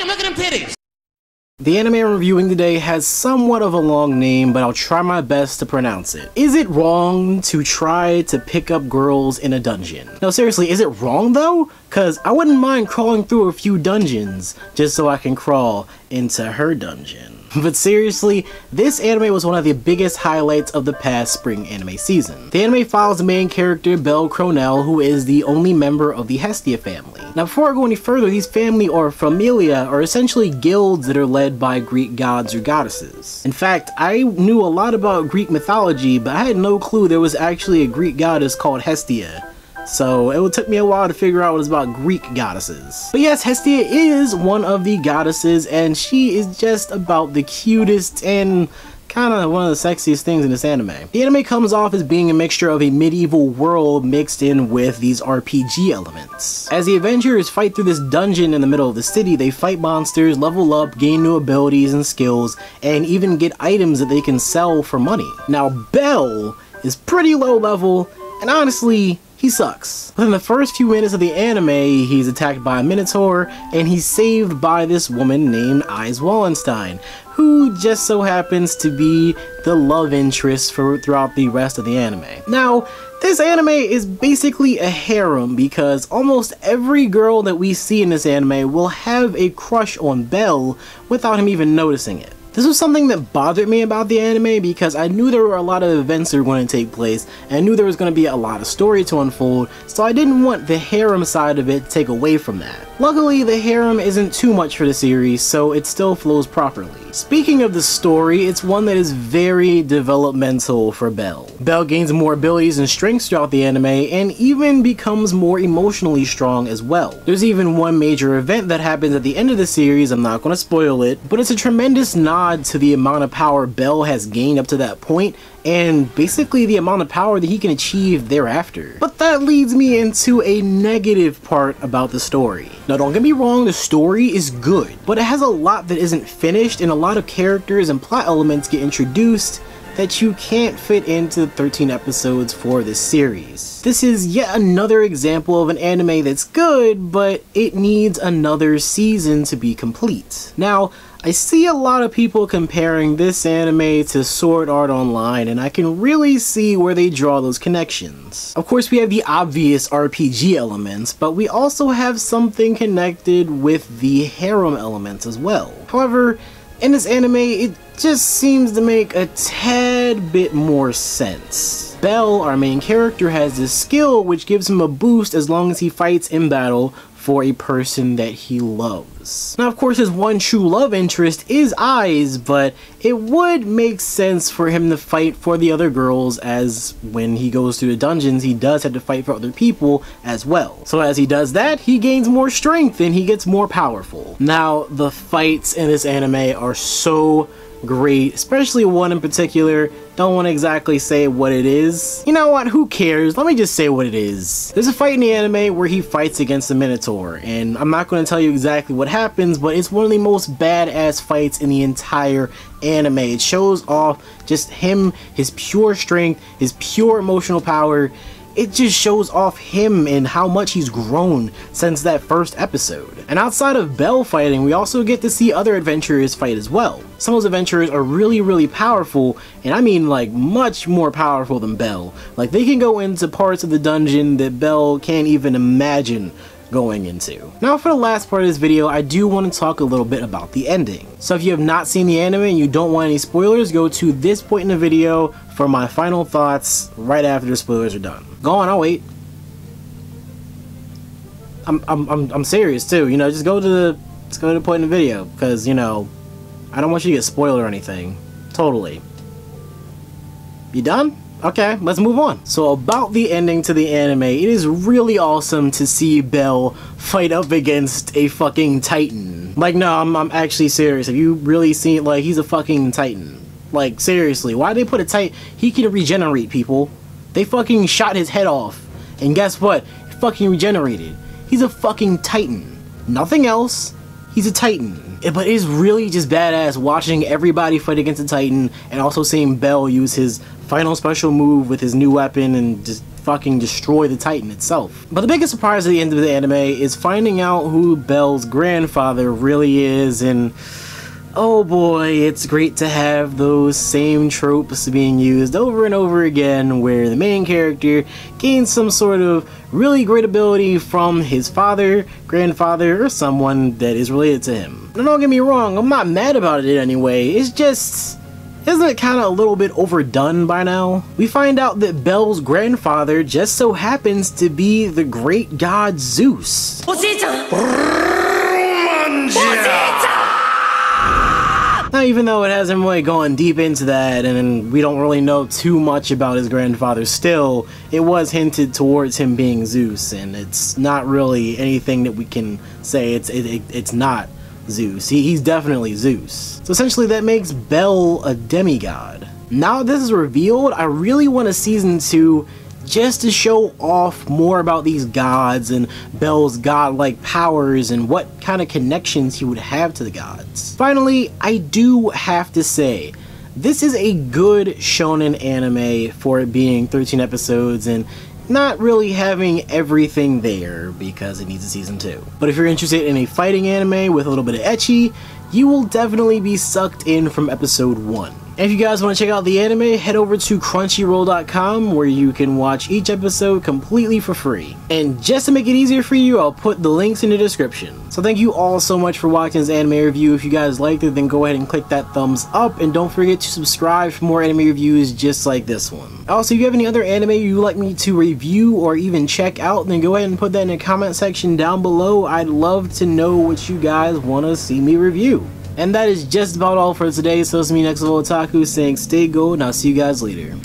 look at them titties! The anime I'm reviewing today has somewhat of a long name, but I'll try my best to pronounce it. Is it wrong to try to pick up girls in a dungeon? No, seriously, is it wrong though? Cause I wouldn't mind crawling through a few dungeons just so I can crawl into her dungeon. But seriously, this anime was one of the biggest highlights of the past spring anime season. The anime follows the main character, Belle Cronell, who is the only member of the Hestia family. Now before I go any further, these family or familia are essentially guilds that are led by Greek gods or goddesses. In fact, I knew a lot about Greek mythology, but I had no clue there was actually a Greek goddess called Hestia. So it took me a while to figure out what it's about Greek goddesses. But yes, Hestia is one of the goddesses, and she is just about the cutest and kind of one of the sexiest things in this anime. The anime comes off as being a mixture of a medieval world mixed in with these RPG elements. As the adventurers fight through this dungeon in the middle of the city, they fight monsters, level up, gain new abilities and skills, and even get items that they can sell for money. Now Belle is pretty low level, and honestly, he sucks. Within the first few minutes of the anime, he's attacked by a Minotaur, and he's saved by this woman named Ise Wallenstein, who just so happens to be the love interest throughout the rest of the anime. Now, this anime is basically a harem because almost every girl that we see in this anime will have a crush on Belle without him even noticing it. This was something that bothered me about the anime because I knew there were a lot of events that were going to take place, and I knew there was going to be a lot of story to unfold, so I didn't want the harem side of it to take away from that. Luckily, the harem isn't too much for the series, so it still flows properly. Speaking of the story, it's one that is very developmental for Belle. Belle gains more abilities and strengths throughout the anime, and even becomes more emotionally strong as well. There's even one major event that happens at the end of the series, I'm not going to spoil it, but it's a tremendous nod to the amount of power Belle has gained up to that point, and basically the amount of power that he can achieve thereafter. But that leads me into a negative part about the story. Now don't get me wrong, the story is good, but it has a lot that isn't finished, and a lot of characters and plot elements get introduced that you can't fit into the 13 episodes for this series. This is yet another example of an anime that's good, but it needs another season to be complete. Now, I see a lot of people comparing this anime to Sword Art Online, and I can really see where they draw those connections. Of course, we have the obvious RPG elements, but we also have something connected with the harem elements as well. However, in this anime, it just seems to make a tad bit more sense. Belle, our main character, has this skill which gives him a boost as long as he fights in battle for a person that he loves. Now of course his one true love interest is Ise, but it would make sense for him to fight for the other girls, as when he goes through the dungeons he does have to fight for other people as well. So as he does that, he gains more strength and he gets more powerful. Now the fights in this anime are so great, especially one in particular. Don't want to exactly say what it is. You know what, who cares? Let me just say what it is. There's a fight in the anime where he fights against the Minotaur, and I'm not going to tell you exactly what happens, but it's one of the most badass fights in the entire anime. It shows off just him, his pure strength, his pure emotional power. It just shows off him and how much he's grown since that first episode. And outside of Belle fighting, we also get to see other adventurers fight as well. Some of those adventurers are really powerful, and I mean like much more powerful than Belle. Like they can go into parts of the dungeon that Belle can't even imagine going into. Now for the last part of this video, I do want to talk a little bit about the ending. So if you have not seen the anime and you don't want any spoilers, go to this point in the video for my final thoughts right after the spoilers are done. Go on, I'll wait. I'm serious too, you know, just go to the point in the video, because, you know, I don't want you to get spoiled or anything. Totally. You done? Okay, let's move on. So about the ending to the anime, it is really awesome to see Belle fight up against a fucking titan. Like, no, I'm actually serious. Have you really seen, like, he's a fucking titan. Like, seriously, why did they put a titan? He can regenerate, people. They fucking shot his head off, and guess what? It fucking regenerated. He's a fucking titan. Nothing else. He's a titan. But it is really just badass watching everybody fight against a titan, and also seeing Belle use his final special move with his new weapon and just fucking destroy the Titan itself. But the biggest surprise at the end of the anime is finding out who Belle's grandfather really is, and oh boy, it's great to have those same tropes being used over and over again, where the main character gains some sort of really great ability from his father, grandfather, or someone that is related to him. Now don't get me wrong, I'm not mad about it anyway, it's just, isn't it kind of a little bit overdone by now? We find out that Belle's grandfather just so happens to be the great god Zeus. Now, even though it hasn't really gone deep into that, and we don't really know too much about his grandfather still, it was hinted towards him being Zeus, and it's not really anything that we can say it's not Zeus. He's definitely Zeus. So essentially that makes Belle a demigod. Now that this is revealed, I really want a season 2 just to show off more about these gods and Belle's godlike powers and what kind of connections he would have to the gods. Finally, I do have to say, this is a good shonen anime for it being 13 episodes and not really having everything there because it needs a season 2. But if you're interested in a fighting anime with a little bit of ecchi, you will definitely be sucked in from episode 1. And if you guys want to check out the anime, head over to crunchyroll.com where you can watch each episode completely for free. And just to make it easier for you, I'll put the links in the description. So thank you all so much for watching this anime review. If you guys liked it, then go ahead and click that thumbs up, and don't forget to subscribe for more anime reviews just like this one. Also, if you have any other anime you'd like me to review or even check out, then go ahead and put that in the comment section down below. I'd love to know what you guys want to see me review. And that is just about all for today, so this is me, NextLevelOtaku, saying stay gold, and I'll see you guys later.